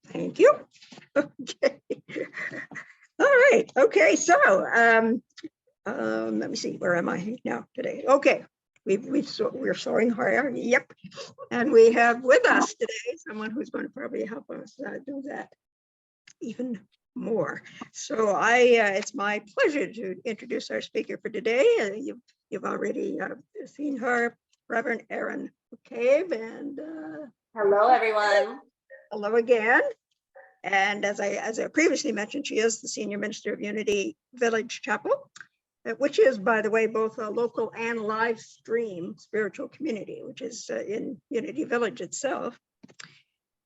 Thank you. Okay. All right. Okay. So let me see. Where am I now today? Okay. We're soaring higher. Yep. And we have with us today someone who's going to probably help us do that even more. So it's my pleasure to introduce our speaker for today. You've already seen her, Rev Erin McCabe, and hello, everyone. Hello again. And as I previously mentioned, she is the Senior Minister of Unity Village Chapel, which is, by the way, both a local and live stream spiritual community, which is in Unity Village itself.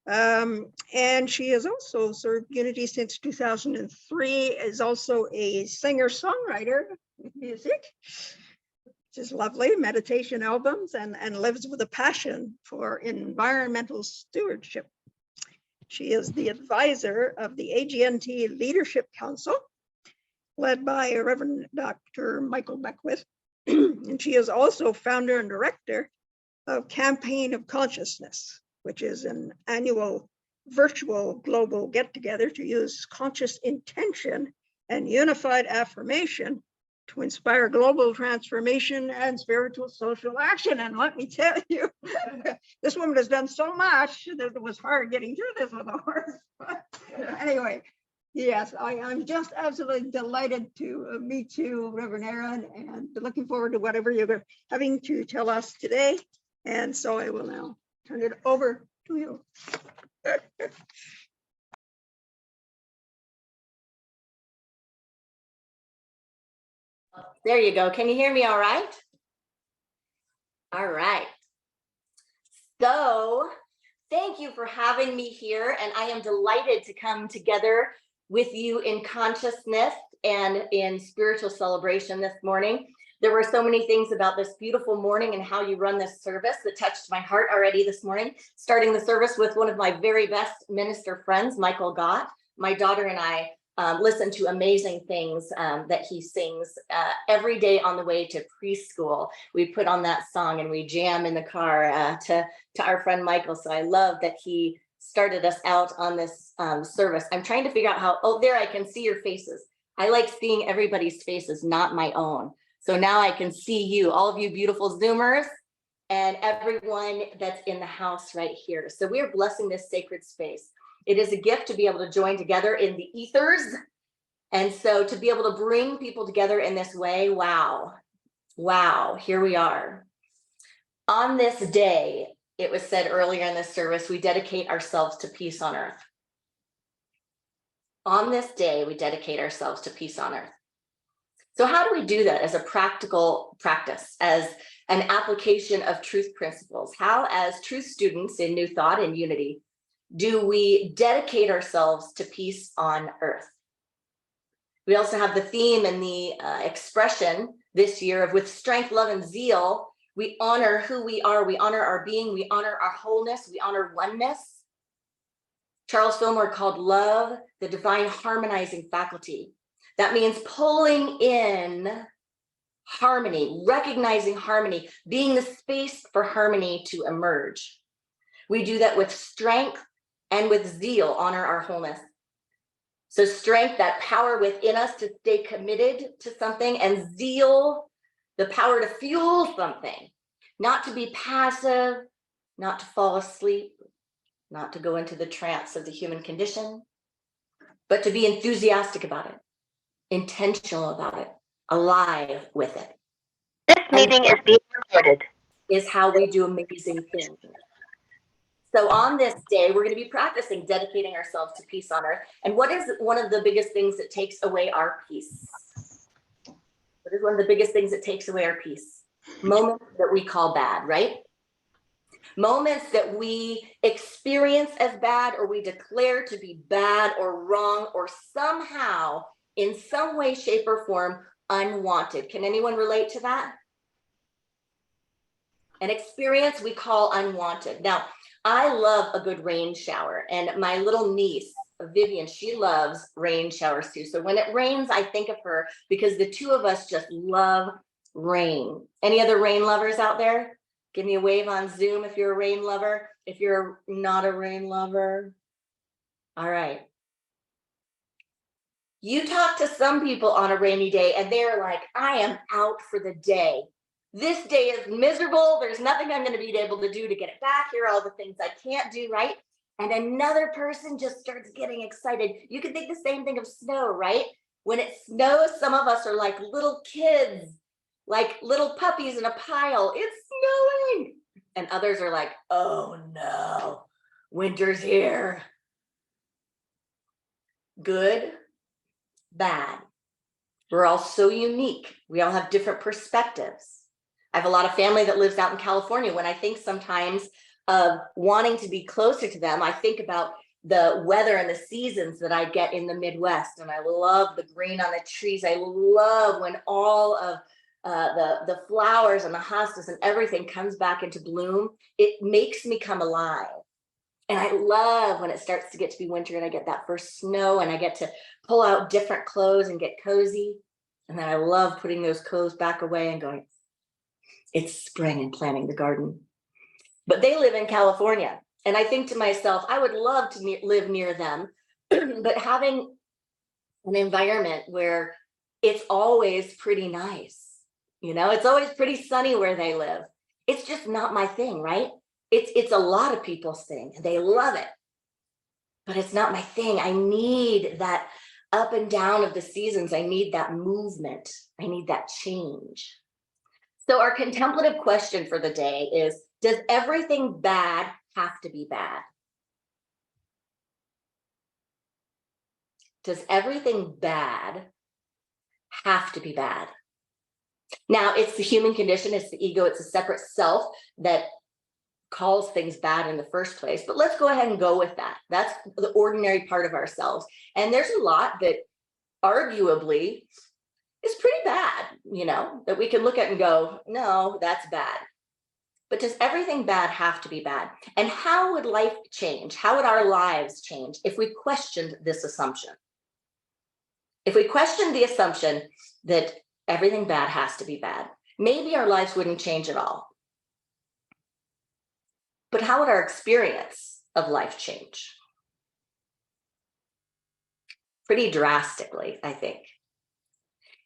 And she has also served Unity since 2003, is also a singer-songwriter with music, which is lovely, meditation albums, and lives with a passion for environmental stewardship. She is the advisor of the AGNT Leadership Council, led by Reverend Dr. Michael Beckwith. And she is also founder and director of Campaign of Consciousness, which is an annual virtual global get-together to use conscious intention and unified affirmation to inspire global transformation and spiritual social action. And let me tell you, this woman has done so much that it was hard getting through this with a horse. But anyway, yes, I'm just absolutely delighted to meet you, Reverend Erin, and looking forward to whatever you're having to tell us today. And so I will now turn it over to you. There you go. Can you hear me all right? All right. So thank you for having me here. And I am delighted to come together with you in consciousness and in spiritual celebration this morning. There were so many things about this beautiful morning and how you run this service that touched my heart already this morning. Starting the service with one of my very best minister friends, Michael Gott. My daughter and I listen to amazing things that he sings every day on the way to preschool. We put on that song and we jam in the car to our friend Michael. So I love that he started us out on this service. I'm trying to figure out how, oh, there I can see your faces. I like seeing everybody's faces, not my own. So now I can see you, all of you beautiful Zoomers, and everyone that's in the house right here. So we are blessing this sacred space. It is a gift to be able to join together in the ethers. And so to be able to bring people together in this way, wow, here we are. On this day, it was said earlier in this service, we dedicate ourselves to peace on earth. On this day, we dedicate ourselves to peace on earth. So how do we do that as a practical practice, as an application of truth principles? How, as truth students in New Thought and Unity, do we dedicate ourselves to peace on earth? We also have the theme and the expression this year of with strength, love, and zeal, we honor who we are, we honor our being, we honor our wholeness, we honor oneness. Charles Fillmore called love the divine harmonizing faculty. That means pulling in harmony, recognizing harmony, being the space for harmony to emerge. We do that with strength and with zeal, honor our wholeness. So strength, that power within us to stay committed to something, and zeal, the power to fuel something, not to be passive, not to fall asleep, not to go into the trance of the human condition, but to be enthusiastic about it, intentional about it, alive with it. This meeting is being recorded. Is how we do amazing things. So on this day, we're going to be practicing dedicating ourselves to peace on earth. And what is one of the biggest things that takes away our peace? What is one of the biggest things that takes away our peace? Moments that we call bad, right? Moments that we experience as bad, or we declare to be bad or wrong, or somehow, in some way, shape, or form, unwanted. Can anyone relate to that? An experience we call unwanted. Now, I love a good rain shower, and my little niece, Vivian, she loves rain showers too. So when it rains, I think of her because the two of us just love rain. Any other rain lovers out there? Give me a wave on Zoom if you're a rain lover. If you're not a rain lover, All right. You talk to some people on a rainy day and they're like, I am out for the day. This day is miserable. There's nothing I'm going to be able to do to get it back. Here are all the things I can't do, right? And another person just starts getting excited. You can think the same thing of snow, right? When it snows, some of us are like little kids, like little puppies in a pile. It's snowing. And others are like, oh no, winter's here. Good, bad. We're all so unique. We all have different perspectives. I have a lot of family that lives out in California. When I think sometimes of wanting to be closer to them, I think about the weather and the seasons that I get in the Midwest. And I love the green on the trees. I love when all of the flowers and the hostas and everything comes back into bloom. It makes me come alive. And I love when it starts to get to be winter and I get that first snow and I get to pull out different clothes and get cozy. And then I love putting those clothes back away and going, it's spring and planting the garden. But they live in California. And I think to myself, I would love to live near them, but having an environment where it's always pretty nice, it's always pretty sunny where they live. It's just not my thing, right? It's a lot of people's thing and they love it, but it's not my thing. I need that up and down of the seasons. I need that movement. I need that change. So our contemplative question for the day is, does everything bad have to be bad? Does everything bad have to be bad? Now, it's the human condition, it's the ego, it's a separate self that calls things bad in the first place. But let's go ahead and go with that. That's the ordinary part of ourselves. And there's a lot that arguably is pretty bad, that we can look at and go, no, that's bad. But does everything bad have to be bad? And how would life change? How would our lives change if we questioned this assumption? If we questioned the assumption that everything bad has to be bad, maybe our lives wouldn't change at all. But how would our experience of life change? Pretty drastically, I think.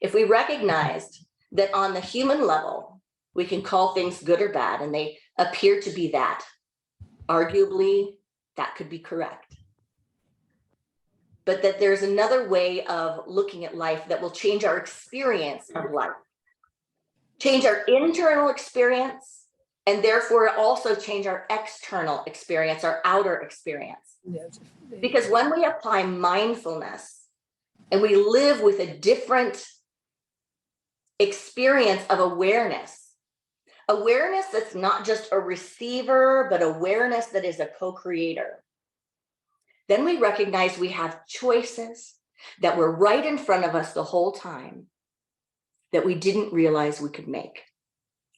If we recognized that on the human level, we can call things good or bad, and they appear to be that, arguably, that could be correct. But that there's another way of looking at life that will change our experience of life, change our internal experience, and therefore also change our external experience, our outer experience. Because when we apply mindfulness and we live with a different experience of awareness that's not just a receiver, but awareness that is a co-creator, then we recognize we have choices that were right in front of us the whole time that we didn't realize we could make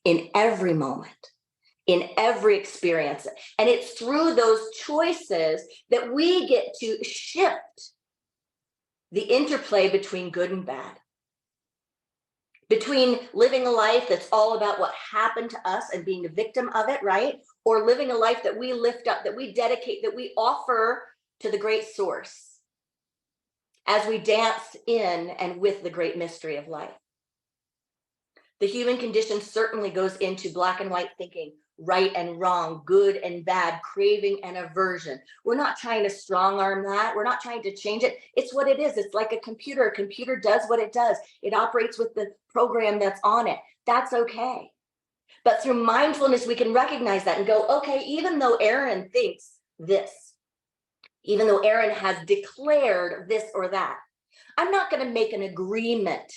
in every moment, in every experience. And it's through those choices that we get to shift the interplay between good and bad, between living a life that's all about what happened to us and being a victim of it, right? Or living a life that we lift up, that we dedicate, that we offer to the great source as we dance in and with the great mystery of life. The human condition certainly goes into black and white thinking, right and wrong, good and bad, craving and aversion. We're not trying to strong arm that. We're not trying to change it. It's what it is. It's like a computer. A computer does what it does. It operates with the program that's on it. That's okay. But through mindfulness, we can recognize that and go, okay, even though Erin thinks this, even though Erin has declared this or that, I'm not going to make an agreement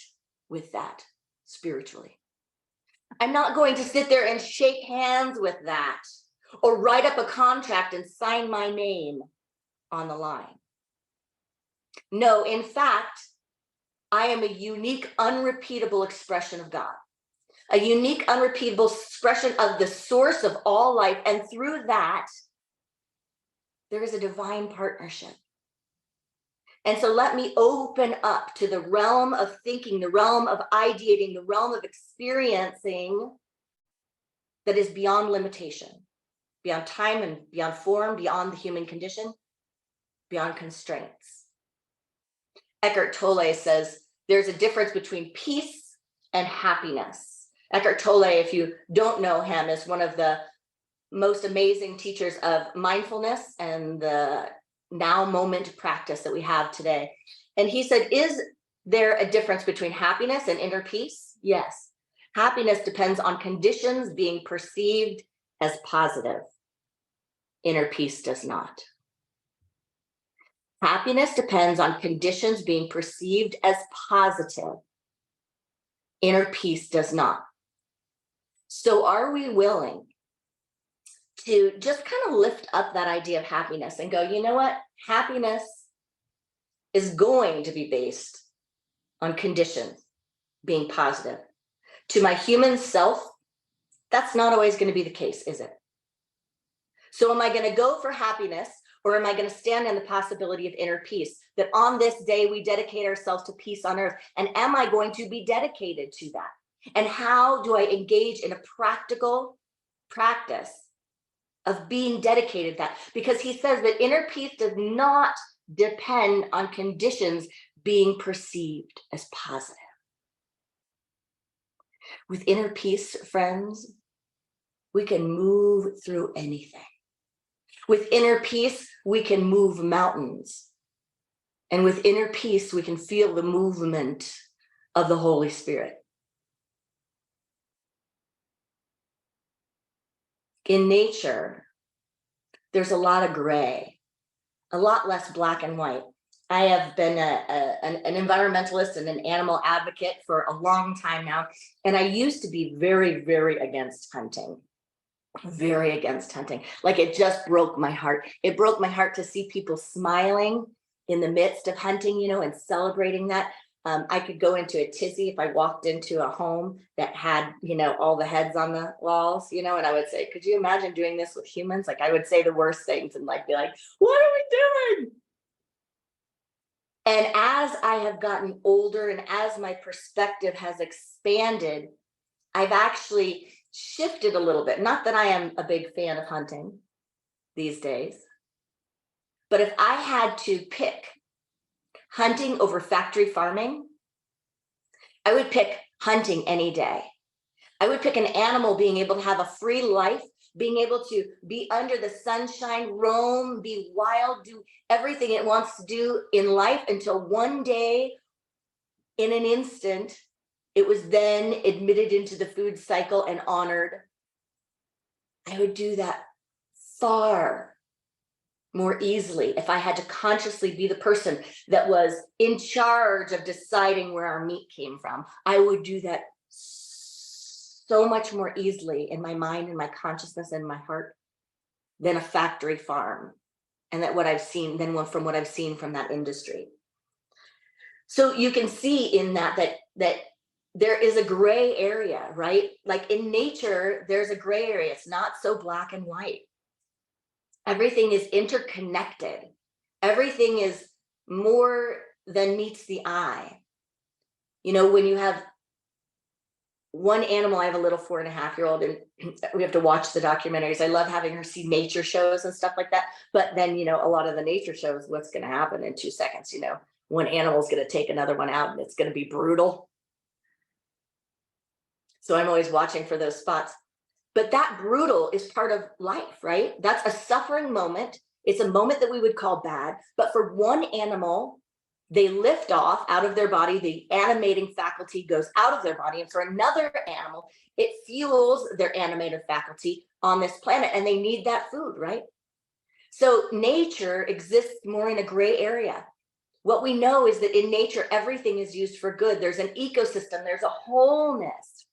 with that spiritually. I'm not going to sit there and shake hands with that or write up a contract and sign my name on the line. No, in fact, I am a unique, unrepeatable expression of God, a unique, unrepeatable expression of the source of all life. And through that, there is a divine partnership. And so let me open up to the realm of thinking, the realm of ideating, the realm of experiencing that is beyond limitation, beyond time and beyond form, beyond the human condition. beyond constraints. Eckhart Tolle says there's a difference between peace and happiness. Eckhart Tolle, if you don't know him, is one of the most amazing teachers of mindfulness and the now moment practice that we have today. And he said, is there a difference between happiness and inner peace? Yes. Happiness depends on conditions being perceived as positive. Inner peace does not. Happiness depends on conditions being perceived as positive. Inner peace does not. So are we willing to just kind of lift up that idea of happiness and go, you know what? Happiness is going to be based on conditions being positive. To my human self, that's not always going to be the case, is it? So am I going to go for happiness, or am I going to stand in the possibility of inner peace? That on this day we dedicate ourselves to peace on earth. And am I going to be dedicated to that? And how do I engage in a practical practice of being dedicated to that? Because he says that inner peace does not depend on conditions being perceived as positive. With inner peace, friends, we can move through anything. With inner peace, we can move mountains. And with inner peace, we can feel the movement of the Holy Spirit. In nature, there's a lot of gray, a lot less black and white. I have been an environmentalist and an animal advocate for a long time now. And I used to be very, very against hunting. Very against hunting. Like, it just broke my heart. It broke my heart to see people smiling in the midst of hunting, you know, and celebrating that. I could go into a tizzy if I walked into a home that had, you know, all the heads on the walls, you know, and I would say, could you imagine doing this with humans? Like, I would say the worst things and like, be like, what are we doing? And as I have gotten older and as my perspective has expanded, I've actually shifted a little bit. Not that I am a big fan of hunting these days, but if I had to pick hunting over factory farming, I would pick hunting any day. I would pick an animal being able to have a free life, being able to be under the sunshine, roam, be wild, do everything it wants to do in life until one day, in an instant, it was then admitted into the food cycle and honored. I would do that far more easily if I had to consciously be the person that was in charge of deciding where our meat came from. I would do that so much more easily in my mind and my consciousness and my heart than a factory farm. And that what I've seen, then from what I've seen from that industry. So you can see in that there is a gray area, right? Like in nature, there's a gray area. It's not so black and white. Everything is interconnected. Everything is more than meets the eye. You know, when you have one animal, I have a little 4.5-year-old, and we have to watch the documentaries. I love having her see nature shows and stuff like that. But then, you know, a lot of the nature shows, what's going to happen in 2 seconds, you know, one animal is going to take another one out and it's going to be brutal. So I'm always watching for those spots. But that brutal is part of life, right? That's a suffering moment. It's a moment that we would call bad. But for one animal, they lift off out of their body. The animating faculty goes out of their body. And for another animal, it fuels their animative faculty on this planet. And they need that food, right? So nature exists more in a gray area. What we know is that in nature, everything is used for good. There's an ecosystem. There's a wholeness.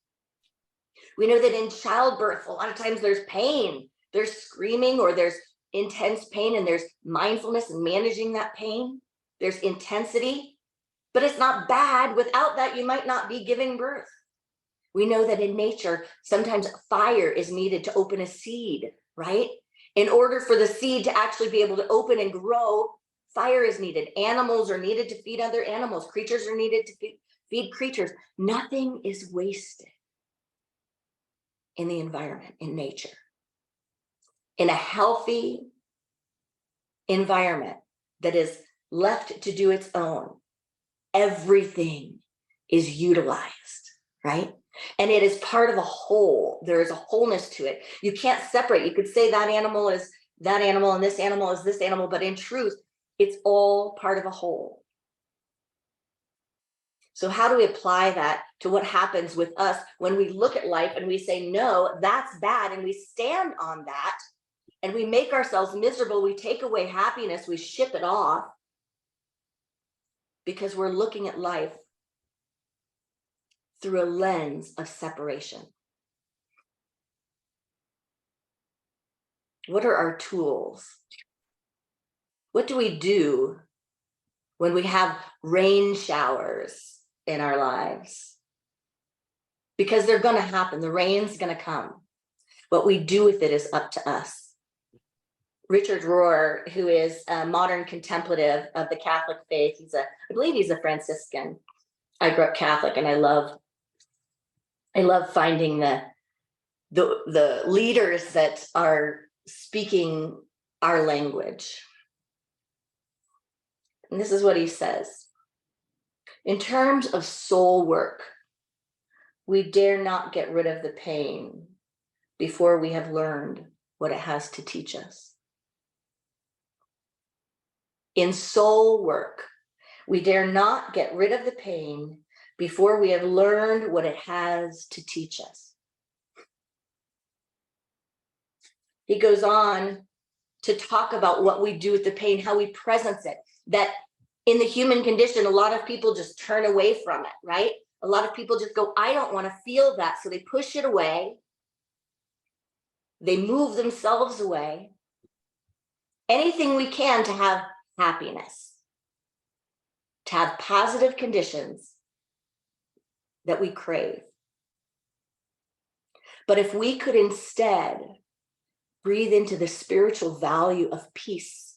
We know that in childbirth, a lot of times there's pain, there's screaming, or there's intense pain, and there's mindfulness in managing that pain. There's intensity, but it's not bad. Without that, you might not be giving birth. We know that in nature, sometimes fire is needed to open a seed, right? In order for the seed to actually be able to open and grow, fire is needed. Animals are needed to feed other animals. Creatures are needed to feed creatures. Nothing is wasted in the environment, in nature. In a healthy environment, that is left to do its own, everything is utilized, right? And it is part of a whole. There is a wholeness to it. You can't separate. You could say that animal is that animal and this animal is this animal, but in truth, it's all part of a whole. So how do we apply that to what happens with us when we look at life and we say, no, that's bad, and we stand on that, and we make ourselves miserable, we take away happiness, we ship it off because we're looking at life through a lens of separation. What are our tools? What do we do when we have rain showers in our lives? Because they're going to happen. The rain's going to come. What we do with it is up to us. Richard Rohr, who is a modern contemplative of the Catholic faith, I believe he's a Franciscan. I grew up Catholic, and I love finding the leaders that are speaking our language. And this is what he says. In terms of soul work, we dare not get rid of the pain before we have learned what it has to teach us. In soul work, we dare not get rid of the pain before we have learned what it has to teach us. He goes on to talk about what we do with the pain, how we presence it, that in the human condition, a lot of people just turn away from it, right? A lot of people just go, I don't want to feel that. So they push it away. They move themselves away. Anything we can to have happiness, to have positive conditions that we crave. But if we could instead breathe into the spiritual value of peace,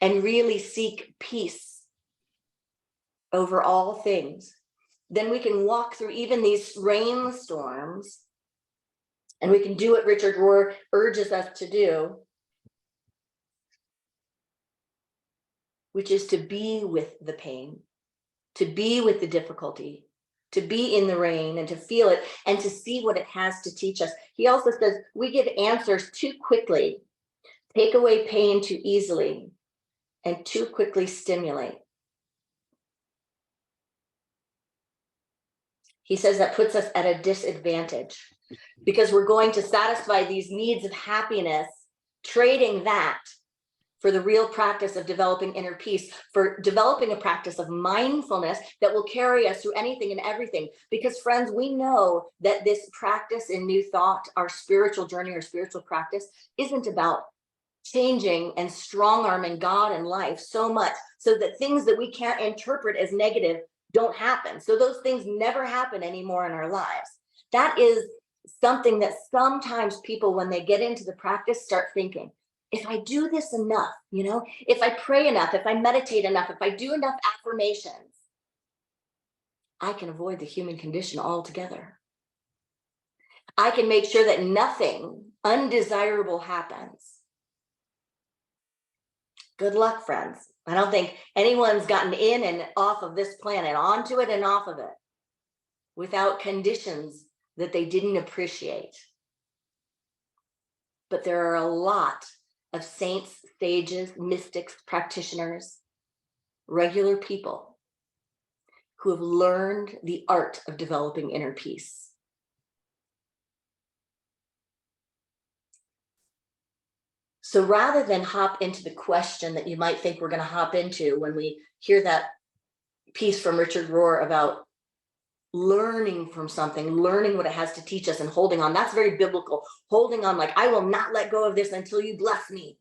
and really seek peace over all things, then we can walk through even these rainstorms, and we can do what Richard Rohr urges us to do, which is to be with the pain, to be with the difficulty, to be in the rain and to feel it and to see what it has to teach us. He also says we give answers too quickly, take away pain too easily, and too quickly stimulate. He says that puts us at a disadvantage because we're going to satisfy these needs of happiness, trading that for the real practice of developing inner peace, for developing a practice of mindfulness that will carry us through anything and everything. Because friends, we know that this practice in New Thought, our spiritual journey, our spiritual practice, isn't about changing and strong-arming God and life so much so that things that we can't interpret as negative don't happen. So those things never happen anymore in our lives. That is something that sometimes people, when they get into the practice, start thinking, if I do this enough, if I pray enough, if I meditate enough, if I do enough affirmations, I can avoid the human condition altogether. I can make sure that nothing undesirable happens. Good luck, friends. I don't think anyone's gotten in and off of this planet, onto it and off of it, without conditions that they didn't appreciate. But there are a lot of saints, sages, mystics, practitioners, regular people who have learned the art of developing inner peace. So rather than hop into the question that you might think we're going to hop into when we hear that piece from Richard Rohr about learning from something, learning what it has to teach us and holding on, that's very biblical. Holding on, like, I will not let go of this until you bless me.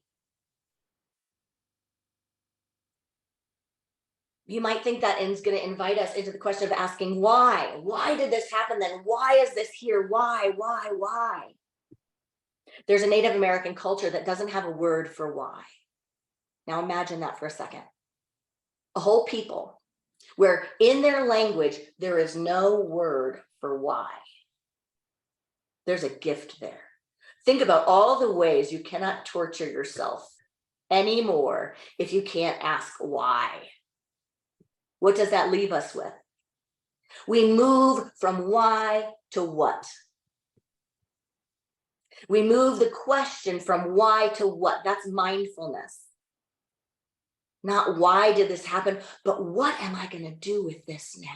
You might think that is going to invite us into the question of asking why? Why did this happen then? Why is this here? Why? There's a Native American culture that doesn't have a word for why. Now imagine that for a second. A whole people where in their language, there is no word for why. There's a gift there. Think about all the ways you cannot torture yourself anymore if you can't ask why. What does that leave us with? We move from why to what. We move the question from why to what. That's mindfulness. Not why did this happen, but what am I going to do with this now?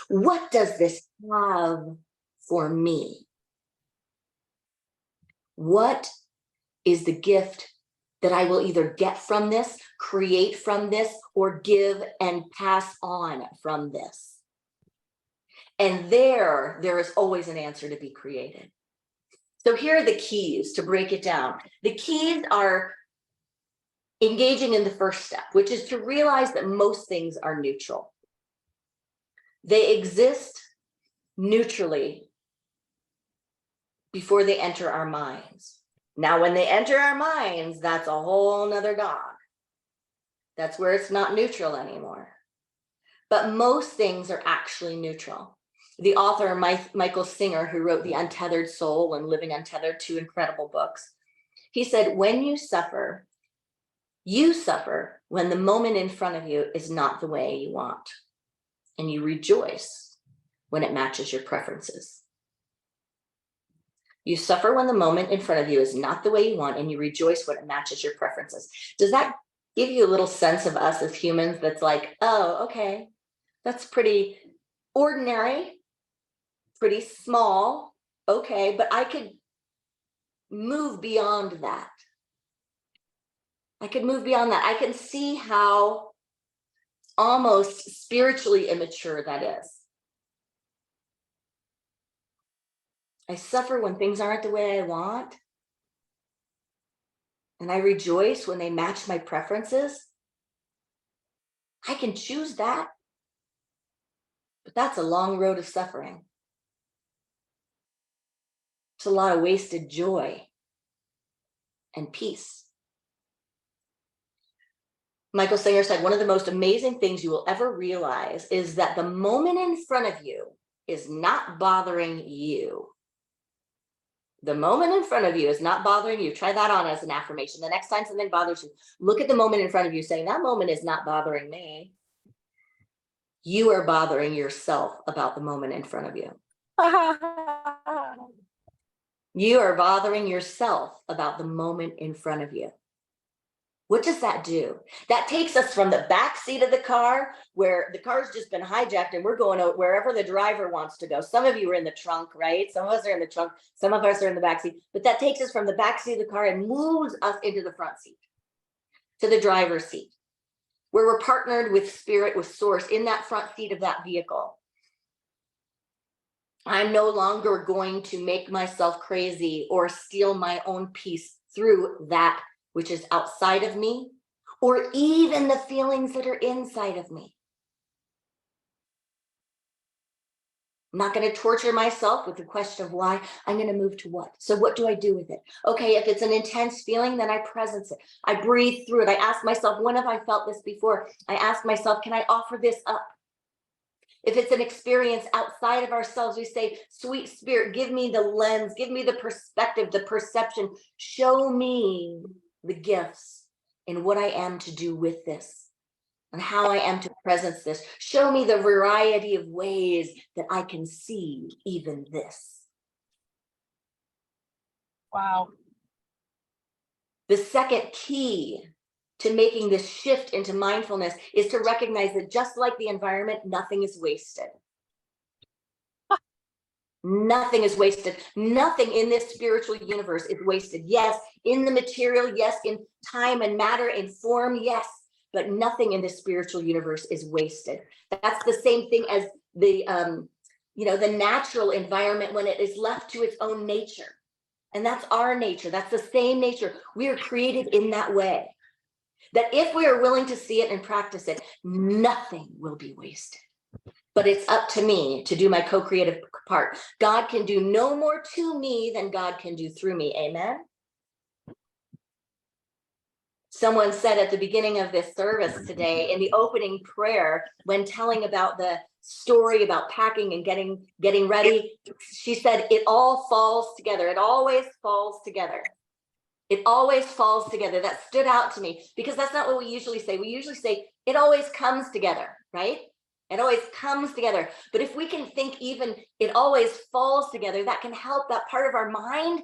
What does this have for me? What is the gift that I will either get from this, create from this, or give and pass on from this? And there is always an answer to be created. So here are the keys to break it down. The keys are engaging in the first step, which is to realize that most things are neutral. They exist neutrally before they enter our minds. Now, when they enter our minds, that's a whole nother dog. That's where it's not neutral anymore. But most things are actually neutral. The author, Michael Singer, who wrote The Untethered Soul and Living Untethered, 2 incredible books, he said, when you suffer when the moment in front of you is not the way you want, and you rejoice when it matches your preferences. You suffer when the moment in front of you is not the way you want, and you rejoice when it matches your preferences. Does that give you a little sense of us as humans that's like, oh, okay, that's pretty ordinary, pretty small, okay, but I could move beyond that. I can see how almost spiritually immature that is. I suffer when things aren't the way I want, and I rejoice when they match my preferences. I can choose that, but that's a long road of suffering. It's a lot of wasted joy and peace. Michael Singer said, one of the most amazing things you will ever realize is that the moment in front of you is not bothering you. The moment in front of you is not bothering you. Try that on as an affirmation. The next time something bothers you, look at the moment in front of you saying, that moment is not bothering me. You are bothering yourself about the moment in front of you. You are bothering yourself about the moment in front of you. What does that do? That takes us from the back seat of the car, where the car's just been hijacked and we're going out wherever the driver wants to go. Some of you are in the trunk, right? Some of us are in the trunk. Some of us are in the back seat. But that takes us from the back seat of the car and moves us into the front seat, to the driver's seat, where we're partnered with spirit, with source in that front seat of that vehicle. I'm no longer going to make myself crazy or steal my own peace through that which is outside of me, or even the feelings that are inside of me. I'm not going to torture myself with the question of why. I'm going to move to what. So what do I do with it? Okay, if it's an intense feeling, then I presence it. I breathe through it. I ask myself, when have I felt this before? I ask myself, can I offer this up? If it's an experience outside of ourselves, we say, sweet spirit, give me the lens, give me the perspective, the perception, show me the gifts in what I am to do with this and how I am to presence this. Show me the variety of ways that I can see even this. Wow. The second key to making this shift into mindfulness is to recognize that just like the environment, nothing is wasted. Nothing is wasted. Nothing in this spiritual universe is wasted. Yes, in the material, yes, in time and matter, in form, yes, but nothing in the spiritual universe is wasted. That's the same thing as the natural environment when it is left to its own nature. And that's our nature. That's the same nature. We are created in that way. That if we are willing to see it and practice it, nothing will be wasted. But it's up to me to do my co-creative part. God can do no more to me than God can do through me. Amen. Someone said at the beginning of this service today, in the opening prayer, when telling about the story about packing and getting ready, she said, it all falls together. It always falls together. It always falls together. That stood out to me because that's not what we usually say. We usually say it always comes together, right? It always comes together. But if we can think even it always falls together, that can help that part of our mind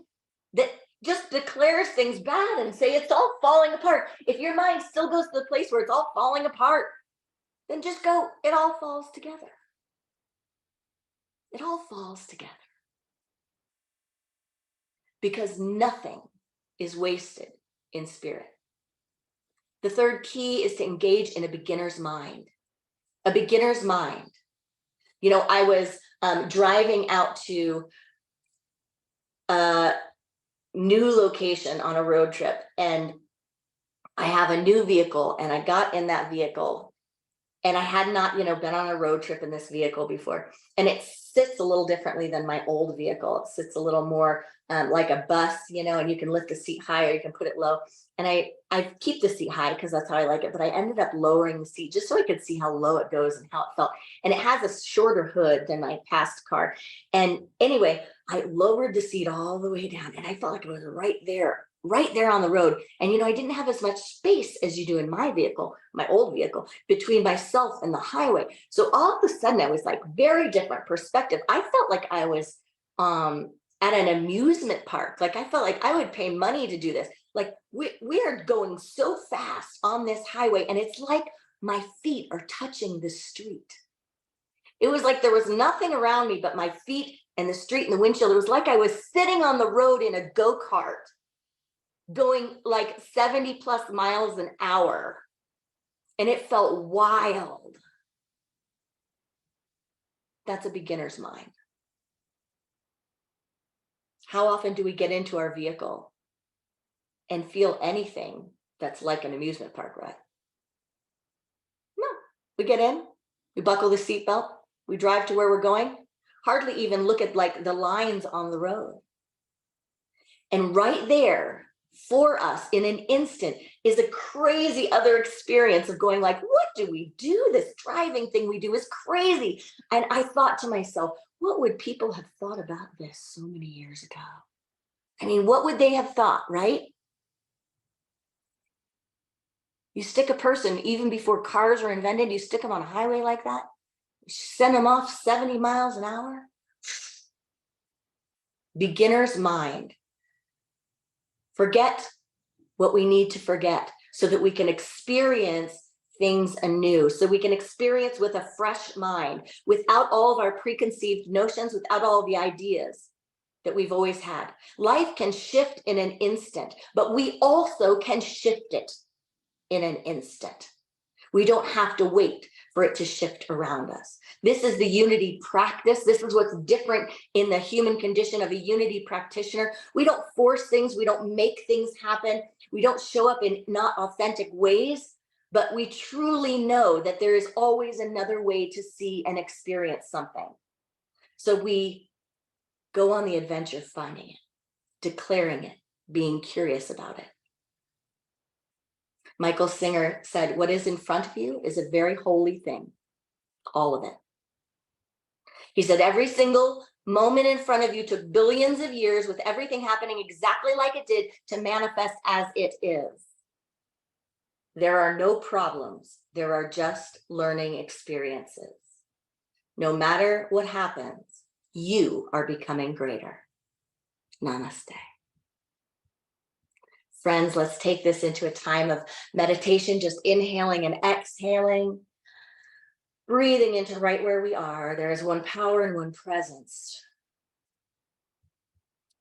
that just declares things bad and say it's all falling apart. If your mind still goes to the place where it's all falling apart, then just go, it all falls together. It all falls together. Because nothing is wasted in spirit. The third key is to engage in a beginner's mind. A beginner's mind. You know, I was driving out to a new location on a road trip, and I have a new vehicle, and I got in that vehicle, and I had not, been on a road trip in this vehicle before, and it sits a little differently than my old vehicle. It sits a little more like a bus, and you can lift the seat higher, you can put it low. And I keep the seat high because that's how I like it, but I ended up lowering the seat just so I could see how low it goes and how it felt. And it has a shorter hood than my past car. And anyway, I lowered the seat all the way down, and I felt like it was right there on the road. And I didn't have as much space as you do in my vehicle, my old vehicle, between myself and the highway. So all of a sudden I was like very different perspective. I felt like I was at an amusement park. Like I felt like I would pay money to do this. Like we are going so fast on this highway, and it's like my feet are touching the street. It was like there was nothing around me but my feet and the street and the windshield. It was like I was sitting on the road in a go-kart going like 70 plus miles an hour, and it felt wild. That's a beginner's mind. How often do we get into our vehicle and feel anything that's like an amusement park ride? No, we get in, we buckle the seatbelt, we drive to where we're going, hardly even look at like the lines on the road. And right there for us in an instant is a crazy other experience of going like, what do we do? This driving thing we do is crazy. And I thought to myself, what would people have thought about this so many years ago? I mean, what would they have thought, right? You stick a person, even before cars were invented, you stick them on a highway like that, you send them off 70 miles an hour. Beginner's mind. Forget what we need to forget so that we can experience things anew, so we can experience with a fresh mind, without all of our preconceived notions, without all the ideas that we've always had. Life can shift in an instant, but we also can shift it in an instant. We don't have to wait for it to shift around us. This is the unity practice. This is what's different in the human condition of a unity practitioner. We don't force things. We don't make things happen. We don't show up in not authentic ways, but we truly know that there is always another way to see and experience something. So we go on the adventure finding it, declaring it, being curious about it. Michael Singer said, what is in front of you is a very holy thing, all of it. He said, every single moment in front of you took billions of years with everything happening exactly like it did to manifest as it is. There are no problems. There are just learning experiences. No matter what happens, you are becoming greater. Namaste. Friends, let's take this into a time of meditation, just inhaling and exhaling, breathing into right where we are. There is one power and one presence.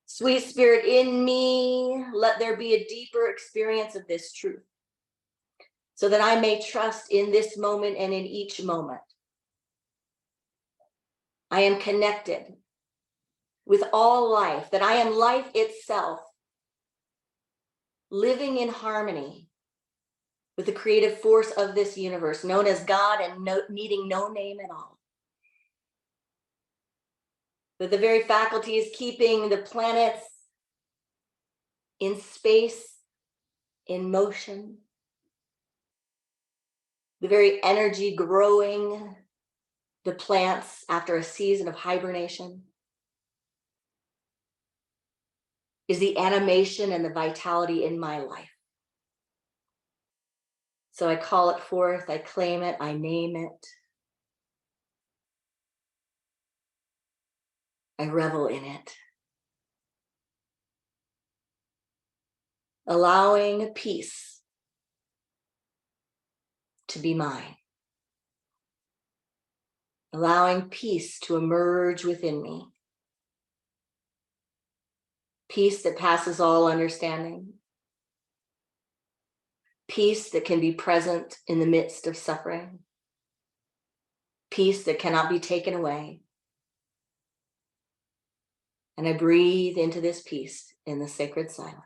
Sweet Spirit in me, let there be a deeper experience of this truth so that I may trust in this moment and in each moment. I am connected with all life, that I am life itself, living in harmony with the creative force of this universe, known as God and needing no name at all. That the very faculties keeping the planets in space, in motion, the very energy growing the plants after a season of hibernation. is the animation and the vitality in my life. So I call it forth, I claim it, I name it. I revel in it. Allowing peace to be mine. Allowing peace to emerge within me. Peace that passes all understanding. Peace that can be present in the midst of suffering. Peace that cannot be taken away. And I breathe into this peace in the sacred silence.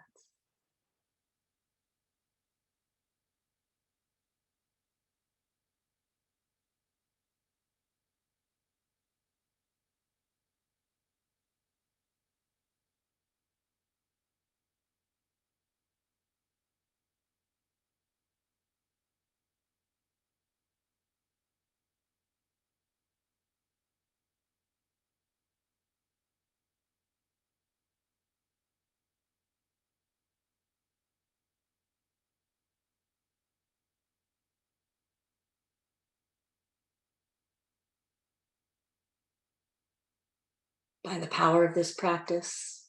By the power of this practice,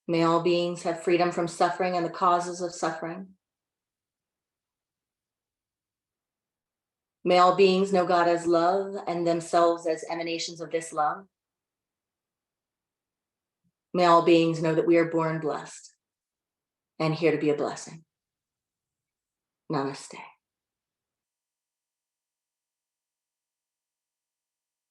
may all beings have freedom from suffering and the causes of suffering. May all beings know God as love and themselves as emanations of this love. May all beings know that we are born blessed and here to be a blessing. Namaste.